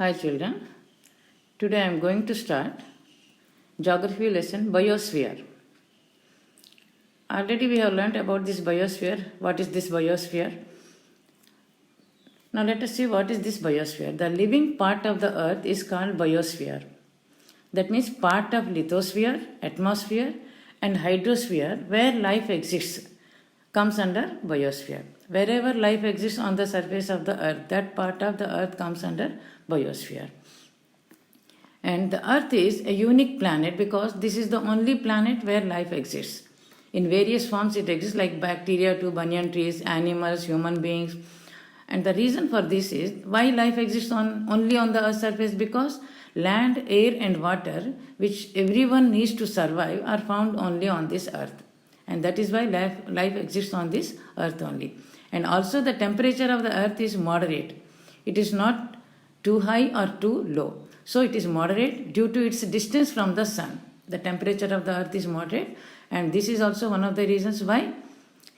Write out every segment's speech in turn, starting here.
Hi children, today I am going to start geography lesson biosphere. Already we have learnt about this biosphere. What is this biosphere? Now let us see what is this biosphere. The living part of the earth is called biosphere. That means part of lithosphere, atmosphere and hydrosphere where life exists comes under biosphere. Wherever life exists on the surface of the earth, that part of the earth comes under biosphere. And the earth is a unique planet because this is the only planet where life exists. In various forms it exists, like bacteria to banyan trees, animals, human beings. And the reason for this is why life exists only on the earth's surface, because land, air and water, which everyone needs to survive, are found only on this earth. And that is why life exists on this earth only. And also the temperature of the earth is moderate. It is not too high or too low. So it is moderate due to its distance from the sun. The temperature of the earth is moderate, and this is also one of the reasons why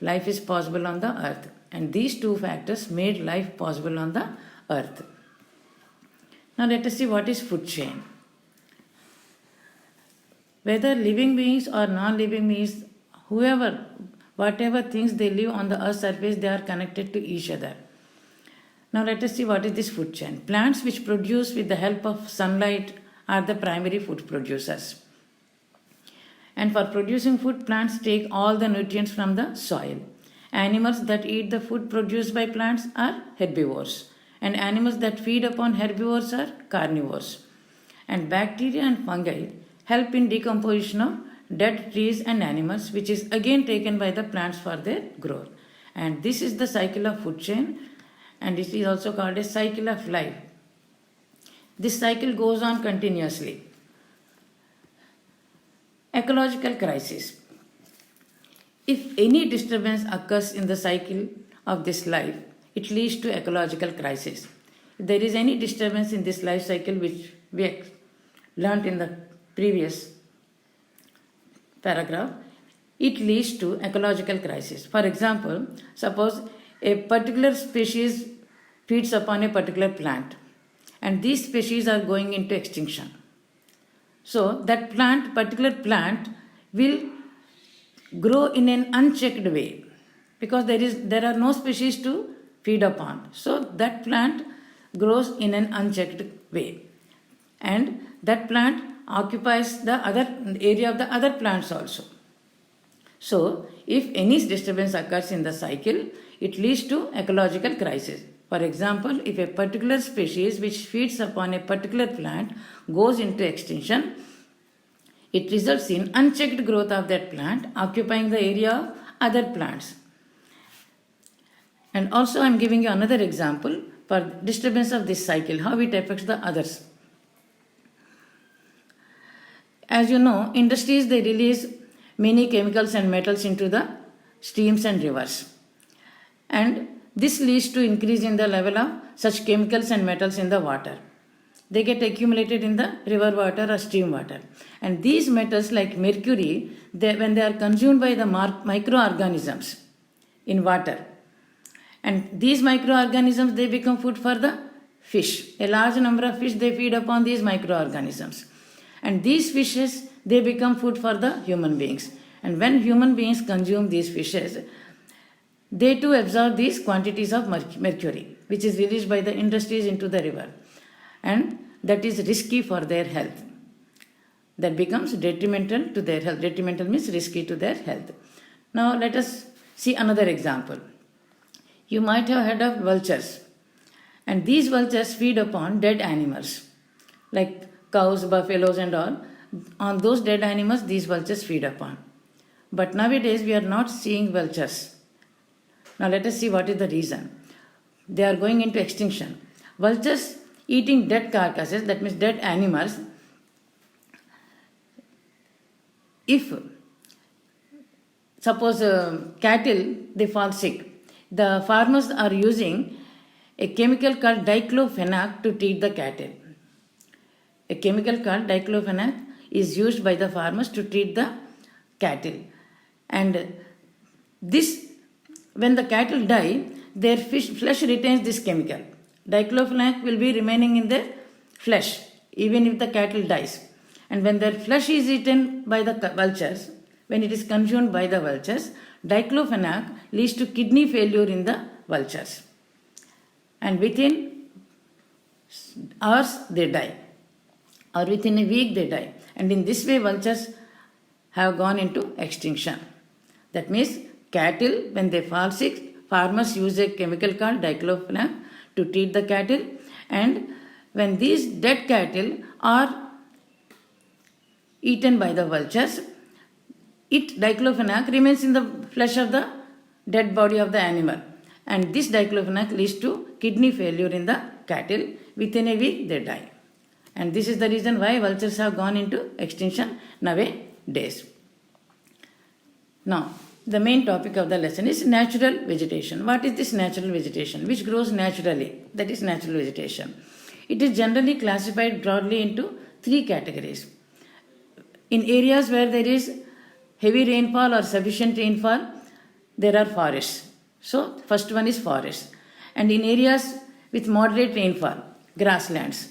life is possible on the earth. And these two factors made life possible on the earth. Now let us see what is food chain. Whether living beings or non-living beings, whatever things they live on the earth's surface, they are connected to each other. Now let us see what is this food chain. Plants which produce with the help of sunlight are the primary food producers. And for producing food, plants take all the nutrients from the soil. Animals that eat the food produced by plants are herbivores. And animals that feed upon herbivores are carnivores. And bacteria and fungi help in decomposition of dead trees and animals, which is again taken by the plants for their growth. And this is the cycle of food chain, and it is also called a cycle of life. This cycle goes on continuously. Ecological crisis. If any disturbance occurs in the cycle of this life, it leads to ecological crisis. If there is any disturbance in this life cycle, which we learnt in the previous paragraph, it leads to ecological crisis. For example, suppose a particular species feeds upon a particular plant, and these species are going into extinction. So that particular plant will grow in an unchecked way because there are no species to feed upon. So that plant grows in an unchecked way, and that plant occupies the other area of the other plants also. So if any disturbance occurs in the cycle, it leads to ecological crisis. For example, if a particular species which feeds upon a particular plant goes into extinction, it results in unchecked growth of that plant occupying the area of other plants. And also I am giving you another example for disturbance of this cycle, how it affects the others. As you know, industries, they release many chemicals and metals into the streams and rivers. And this leads to increase in the level of such chemicals and metals in the water. They get accumulated in the river water or stream water. And these metals like mercury, when they are consumed by the microorganisms in water, and these microorganisms, they become food for the fish. A large number of fish, they feed upon these microorganisms. And these fishes, they become food for the human beings. And when human beings consume these fishes, they too absorb these quantities of mercury, which is released by the industries into the river. And that is risky for their health. That becomes detrimental to their health. Detrimental means risky to their health. Now let us see another example. You might have heard of vultures. And these vultures feed upon dead animals, like cows, buffaloes and all. On those dead animals, these vultures feed upon. But nowadays we are not seeing vultures. Now let us see what is the reason. They are going into extinction. Vultures eating dead carcasses, that means dead animals. If suppose cattle, they fall sick, the farmers are using a chemical called diclofenac to treat the cattle. A chemical called diclofenac is used by the farmers to treat the cattle. And this, when the cattle die, their flesh retains this chemical. Diclofenac will be remaining in their flesh, even if the cattle dies. And when their flesh is eaten by the vultures, when it is consumed by the vultures, diclofenac leads to kidney failure in the vultures. And within hours they die, or within a week they die. And in this way, vultures have gone into extinction. That means cattle, when they fall sick, farmers use a chemical called diclofenac to treat the cattle. And when these dead cattle are eaten by the vultures, diclofenac remains in the flesh of the dead body of the animal. And this diclofenac leads to kidney failure in the cattle. Within a week, they die. And this is the reason why vultures have gone into extinction nowadays. Now, the main topic of the lesson is natural vegetation. What is this natural vegetation? Which grows naturally. That is natural vegetation. It is generally classified broadly into three categories. In areas where there is heavy rainfall or sufficient rainfall, there are forests. So, first one is forest. And in areas with moderate rainfall, grasslands.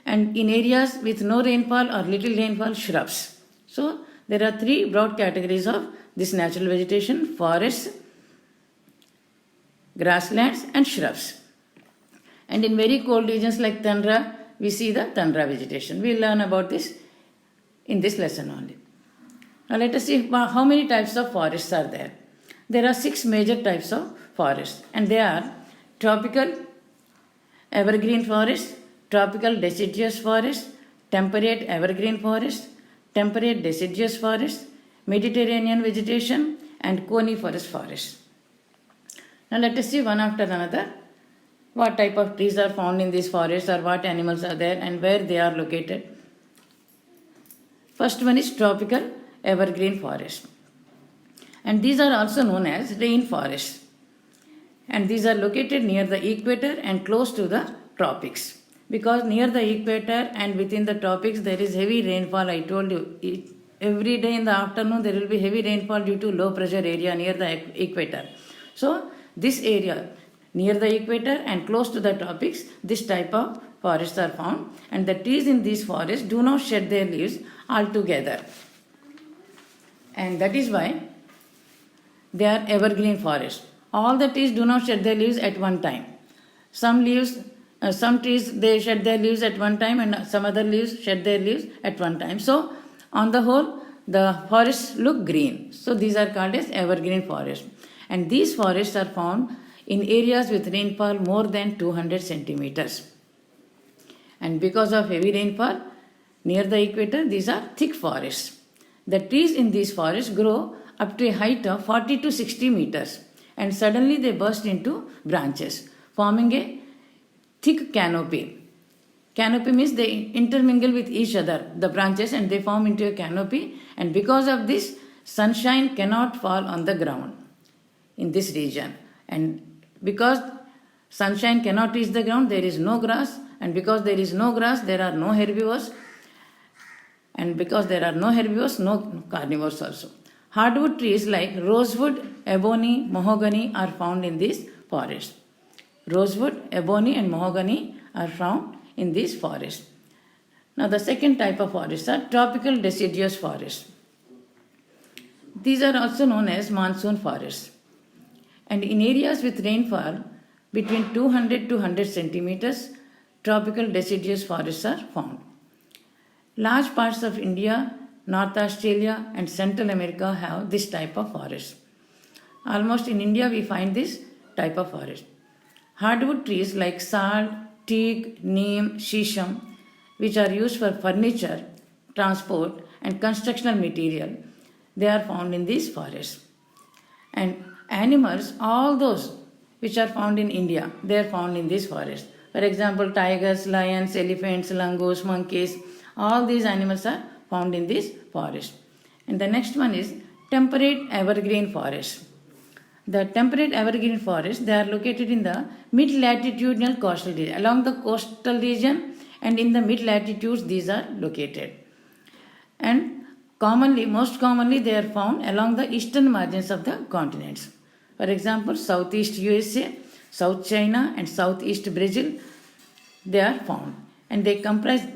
And in areas with no rainfall or little rainfall, shrubs. So, there are three broad categories of this natural vegetation: forests, grasslands, and shrubs. And in very cold regions like tundra, we see the tundra vegetation. We will learn about this in this lesson only. Now let us see how many types of forests are there. There are 6 major types of forests, and they are tropical evergreen forest, tropical deciduous forest, temperate evergreen forest, temperate deciduous forest, Mediterranean vegetation, and coniferous forest. Now let us see one after another what type of trees are found in these forests, or what animals are there and where they are located. First one is tropical evergreen forest. And these are also known as rainforests. And these are located near the equator and close to the tropics. Because near the equator and within the tropics there is heavy rainfall. I told you, every day in the afternoon there will be heavy rainfall due to low pressure area near the equator. So this area near the equator and close to the tropics, this type of forests are found. And the trees in these forests do not shed their leaves altogether. And that is why they are evergreen forests. All the trees do not shed their leaves at one time. Some trees they shed their leaves at one time, and some other leaves shed their leaves at one time. So on the whole, the forests look green. So these are called as evergreen forests. And these forests are found in areas with rainfall more than 200 centimeters. And because of heavy rainfall near the equator, these are thick forests. The trees in these forests grow up to a height of 40 to 60 meters, and suddenly they burst into branches, forming a thick canopy. Canopy means they intermingle with each other, the branches, and they form into a canopy. And because of this, sunshine cannot fall on the ground in this region. And because sunshine cannot reach the ground, there is no grass. And because there is no grass, there are no herbivores. And because there are no herbivores, no carnivores also. Hardwood trees like rosewood, ebony, mahogany are found in these forests. Rosewood, ebony, and mahogany are found in these forests. Now the second type of forests are tropical deciduous forests. These are also known as monsoon forests. And in areas with rainfall between 200 to 100 centimeters, tropical deciduous forests are found. Large parts of India, North Australia, and Central America have this type of forest. Almost in India we find this type of forest. Hardwood trees like sal, teak, neem, shisham, which are used for furniture, transport, and constructional material, they are found in these forests. And animals, all those which are found in India, they are found in these forests. For example, tigers, lions, elephants, langurs, monkeys, all these animals are found in this forest. And the next one is temperate evergreen forest. The temperate evergreen forest, they are located in the mid-latitudinal coastal region. Along the coastal region and in the mid-latitudes, these are located. And most commonly, they are found along the eastern margins of the continents. For example, Southeast USA, South China, and Southeast Brazil, they are found. and they comprise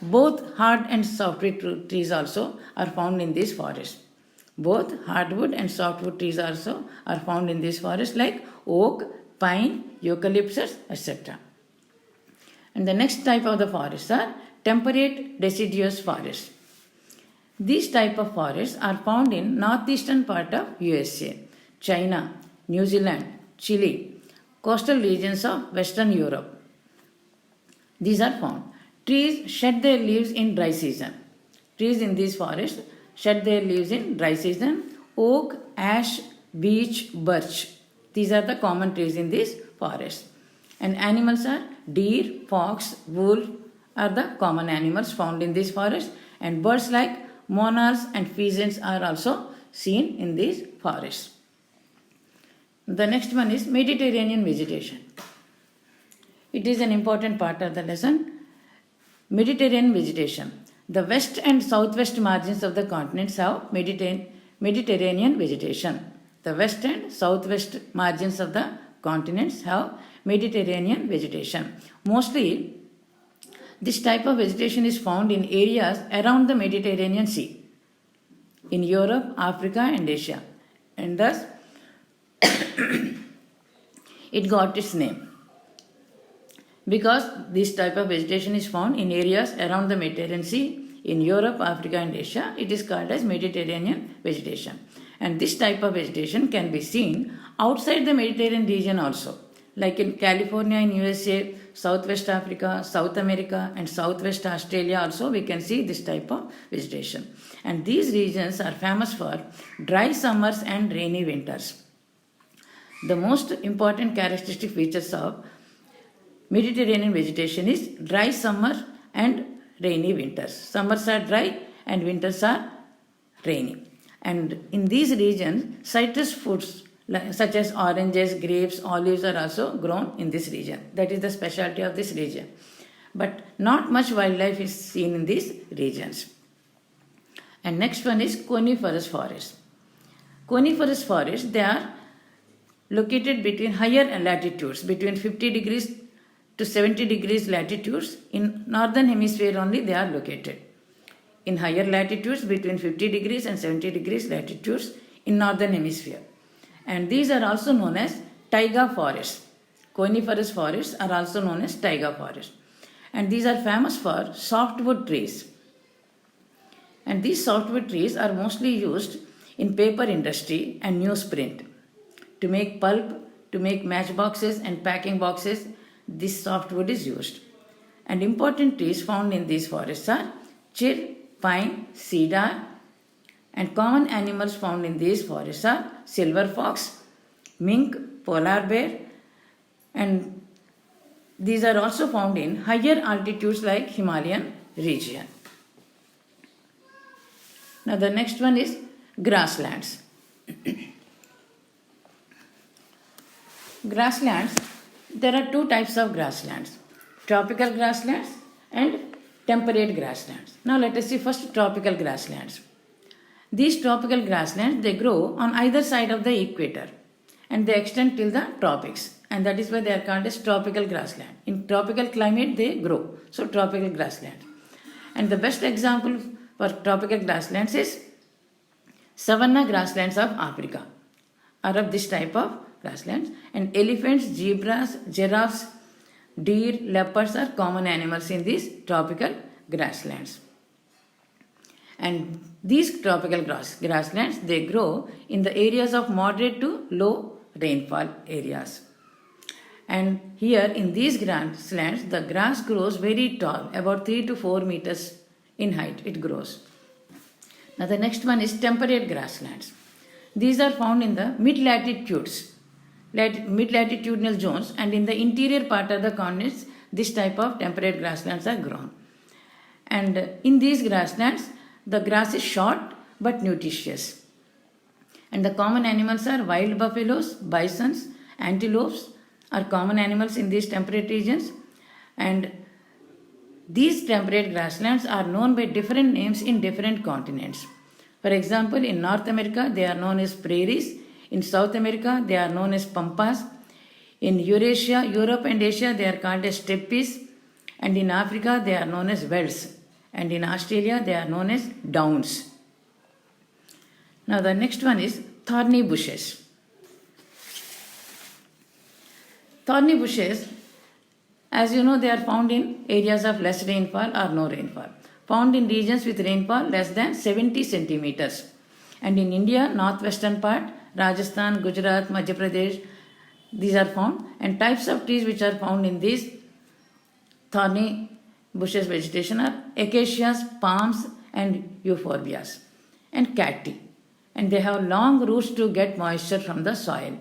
both hard and softwood trees also are found in this forest. Both hardwood and softwood trees also are found in this forest like oak, pine, eucalyptus, etc. And the next type of the forests are temperate deciduous forests. These type of forests are found in northeastern part of USA, China, New Zealand, Chile, coastal regions of Western Europe. These are found. Trees shed their leaves in dry season. Trees in these forests shed their leaves in dry season. Oak, ash, beech, birch. These are the common trees in these forests. And animals are deer, fox, wolf are the common animals found in this forest. And birds like monarchs and pheasants are also seen in these forests. The next one is Mediterranean vegetation. It is an important part of the lesson. Mediterranean vegetation. The west and southwest margins of the continents have Mediterranean vegetation. The west and southwest margins of the continents have Mediterranean vegetation. Mostly, this type of vegetation is found in areas around the Mediterranean Sea, in Europe, Africa, and Asia. And thus, it got its name. Because this type of vegetation is found in areas around the Mediterranean Sea, in Europe, Africa, and Asia, it is called as Mediterranean vegetation. And this type of vegetation can be seen outside the Mediterranean region also, like in California in USA, Southwest Africa, South America, and Southwest Australia also we can see this type of vegetation. And these regions are famous for dry summers and rainy winters. The most important characteristic features of Mediterranean vegetation is dry summer and rainy winters. Summers are dry and winters are rainy. And in these regions, citrus fruits such as oranges, grapes, olives are also grown in this region. That is the specialty of this region. But not much wildlife is seen in these regions. And next one is coniferous forests. Coniferous forests, they are located between higher latitudes, between 50 degrees to 70 degrees latitudes. In northern hemisphere only they are located. In higher latitudes between 50 degrees and 70 degrees latitudes in northern hemisphere. And these are also known as taiga forests. Coniferous forests are also known as taiga forests. And these are famous for softwood trees. And these softwood trees are mostly used in paper industry and newsprint. To make pulp, to make matchboxes and packing boxes, this softwood is used. And important trees found in these forests are fir, pine, cedar. And common animals found in these forests are silver fox, mink, polar bear, and these are also found in higher altitudes like Himalayan region. Now the next one is grasslands. Grasslands, there are two types of grasslands, tropical grasslands and temperate grasslands. Now let us see first tropical grasslands. These tropical grasslands, they grow on either side of the equator and they extend till the tropics, and that is why they are called as tropical grassland. In tropical climate they grow, so tropical grassland. And the best example for tropical grasslands is savanna grasslands of Africa are of this type of grasslands. And elephants, zebras, giraffes, deer, leopards are common animals in these tropical grasslands. And these tropical grasslands, they grow in the areas of moderate to low rainfall areas. And here in these grasslands, the grass grows very tall, about 3 to 4 meters in height it grows. Now the next one is temperate grasslands. These are found in the mid-latitudes, mid-latitudinal zones, and in the interior part of the continents, this type of temperate grasslands are grown. And in these grasslands, the grass is short but nutritious. And the common animals are wild buffaloes, bisons, antelopes are common animals in these temperate regions. And these temperate grasslands are known by different names in different continents. For example, in North America, they are known as prairies. In South America, they are known as pampas. In Eurasia, Europe and Asia, they are called as steppes. And in Africa, they are known as velds. And in Australia, they are known as downs. Now, the next one is thorny bushes. Thorny bushes, as you know, they are found in areas of less rainfall or no rainfall. Found in regions with rainfall less than 70 centimeters. And in India, northwestern part, Rajasthan, Gujarat, Madhya Pradesh, these are found. And types of trees which are found in these thorny bushes vegetation are acacias, palms and euphorbias and cacti. And they have long roots to get moisture from the soil.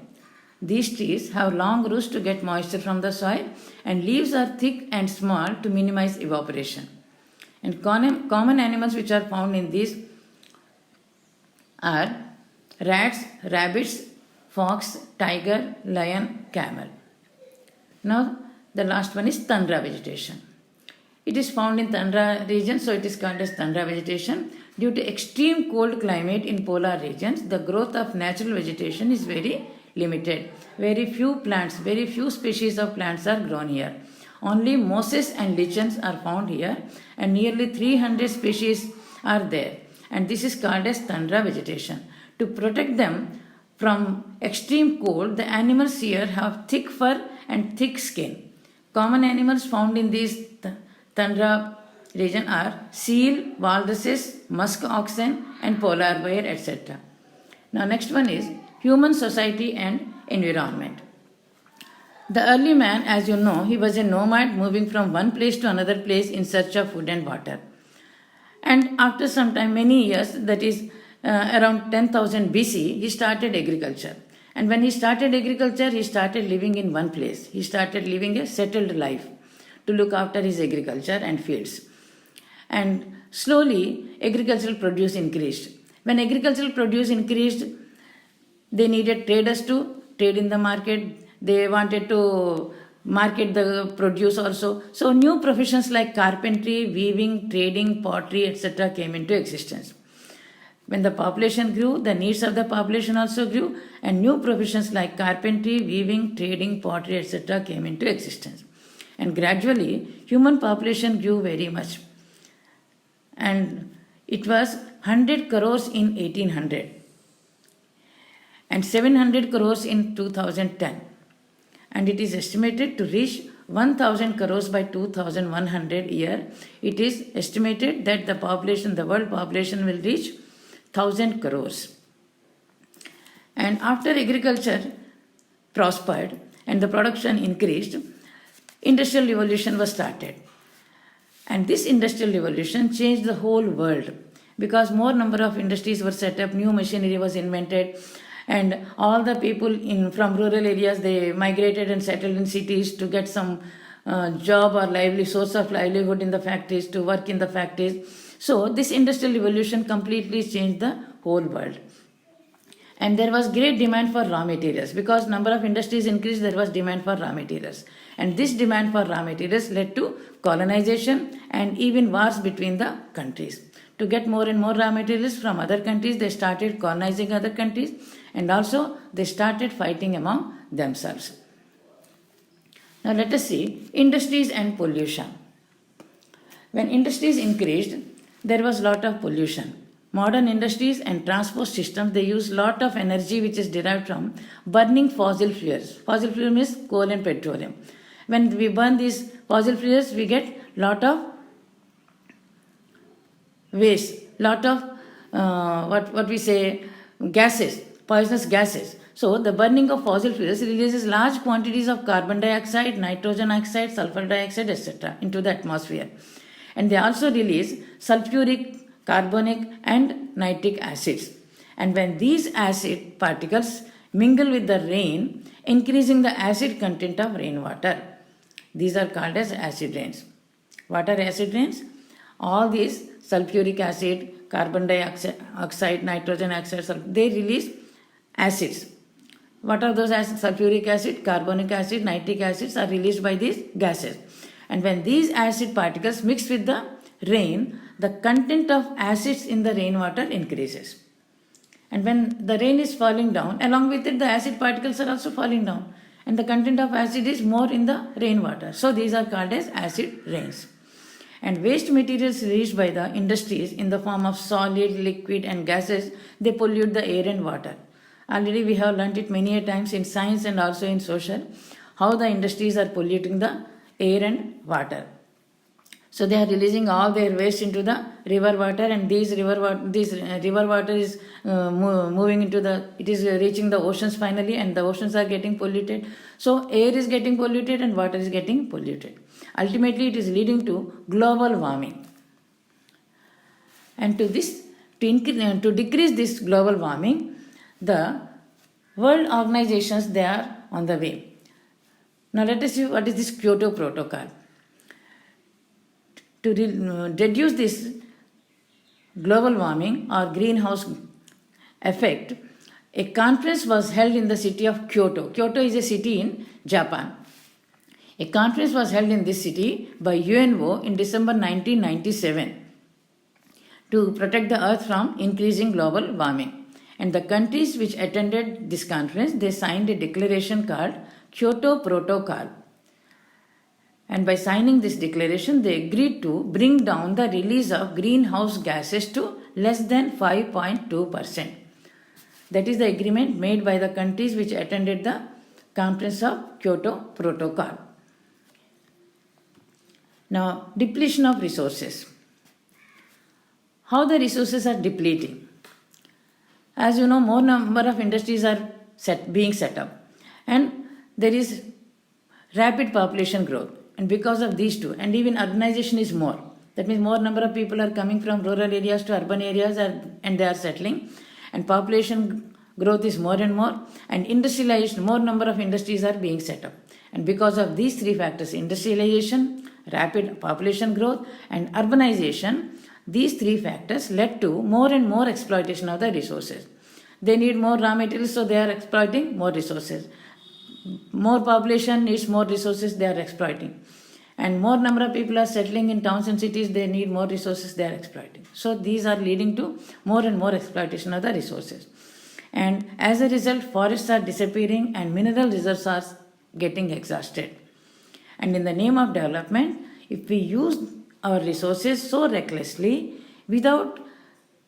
These trees have long roots to get moisture from the soil, and leaves are thick and small to minimize evaporation. And common animals which are found in these are rats, rabbits, fox, tiger, lion, camel. Now the last one is tundra vegetation. It is found in tundra region, so it is called as tundra vegetation. Due to extreme cold climate in polar regions, the growth of natural vegetation is very limited. Very few plants, very few species of plants are grown here. Only mosses and lichens are found here, and nearly 300 species are there. And this is called as tundra vegetation. To protect them from extreme cold, the animals here have thick fur and thick skin. Common animals found in these tundra region are seal, walruses, musk oxen and polar bear, etc. Now next one is human society and environment. The early man, as you know, he was a nomad moving from one place to another place in search of food and water. And after some time, many years, that is around 10,000 BC, he started agriculture. And when he started agriculture, he started living in one place. He started living a settled life to look after his agriculture and fields. And slowly, agricultural produce increased. When agricultural produce increased, they needed traders to trade in the market. They wanted to market the produce also. So new professions like carpentry, weaving, trading, pottery, etc. came into existence. When the population grew, the needs of the population also grew, and new professions like carpentry, weaving, trading, pottery, etc. came into existence. And gradually, human population grew very much. And it was 100 crores in 1800 and 700 crores in 2010. And it is estimated to reach 1000 crores by 2100 year. It is estimated that the population, the world population will reach 1000 crores. And after agriculture prospered and the production increased, industrial revolution was started. And this industrial revolution changed the whole world because more number of industries were set up, new machinery was invented, and all the people from rural areas, they migrated and settled in cities to get some job or source of livelihood in the factories, to work in the factories. So this industrial revolution completely changed the whole world. And there was great demand for raw materials because number of industries increased, there was demand for raw materials. And this demand for raw materials led to colonization and even wars between the countries. To get more and more raw materials from other countries, they started colonizing other countries, and also they started fighting among themselves. Now let us see industries and pollution. When industries increased, there was lot of pollution. Modern industries and transport systems, they use lot of energy which is derived from burning fossil fuels. Fossil fuel means coal and petroleum. When we burn these fossil fuels, we get lot of waste, lot of gases, poisonous gases. So the burning of fossil fuels releases large quantities of carbon dioxide, nitrogen oxide, sulfur dioxide, etc. into the atmosphere. And they also release sulfuric, carbonic and nitric acids. And when these acid particles mingle with the rain, increasing the acid content of rainwater. These are called as acid rains. What are acid rains? All these sulfuric acid, carbon dioxide, nitrogen oxide, they release acids. What are those acids? Sulfuric acid, carbonic acid, nitric acids are released by these gases. And when these acid particles mix with the rain, the content of acids in the rainwater increases. And when the rain is falling down, along with it the acid particles are also falling down. and the content of acid is more in the rainwater. So these are called as acid rains. And waste materials released by the industries in the form of solid, liquid and gases, they pollute the air and water. Already we have learnt it many a times in science and also in social, how the industries are polluting the air and water. So they are releasing all their waste into the river water, and this river water is moving into it is reaching the oceans finally, and the oceans are getting polluted. So air is getting polluted and water is getting polluted. Ultimately, it is leading to global warming. And to decrease this global warming, the world organizations, they are on the way. Now let us see what is this Kyoto Protocol. To reduce this global warming or greenhouse effect, a conference was held in the city of Kyoto. Kyoto is a city in Japan. A conference was held in this city by UNO in December 1997 to protect the earth from increasing global warming. And the countries which attended this conference, they signed a declaration called Kyoto Protocol. And by signing this declaration, they agreed to bring down the release of greenhouse gases to less than 5.2%. That is the agreement made by the countries which attended the conference of Kyoto Protocol. Now, depletion of resources. How the resources are depleting? As you know, more number of industries are being set up, and there is rapid population growth. And because of these two, and even urbanization is more. That means more number of people are coming from rural areas to urban areas and they are settling. And population growth is more and more. And industrialization, more number of industries are being set up. And because of these three factors, industrialization, rapid population growth and urbanization, these three factors led to more and more exploitation of the resources. They need more raw materials, so they are exploiting more resources. More population needs more resources, they are exploiting. And more number of people are settling in towns and cities, they need more resources, they are exploiting. So these are leading to more and more exploitation of the resources. And as a result, forests are disappearing and mineral reserves are getting exhausted. And in the name of development, if we use our resources so recklessly without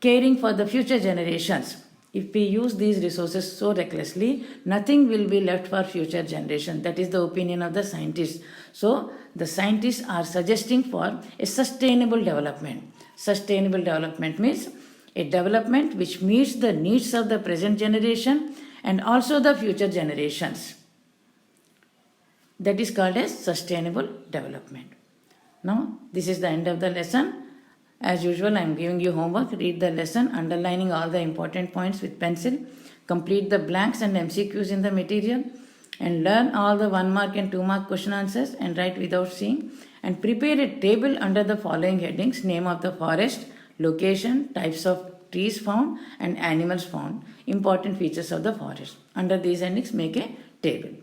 caring for the future generations, if we use these resources so recklessly, nothing will be left for future generation. That is the opinion of the scientists. So the scientists are suggesting for a sustainable development. Sustainable development means a development which meets the needs of the present generation and also the future generations. That is called as sustainable development. Now, this is the end of the lesson. As usual, I am giving you homework. Read the lesson, underlining all the important points with pencil. Complete the blanks and MCQs in the material. And learn all the 1 mark and 2 mark question answers and write without seeing. And prepare a table under the following headings: name of the forest, location, types of trees found and animals found, important features of the forest. Under these headings, make a table.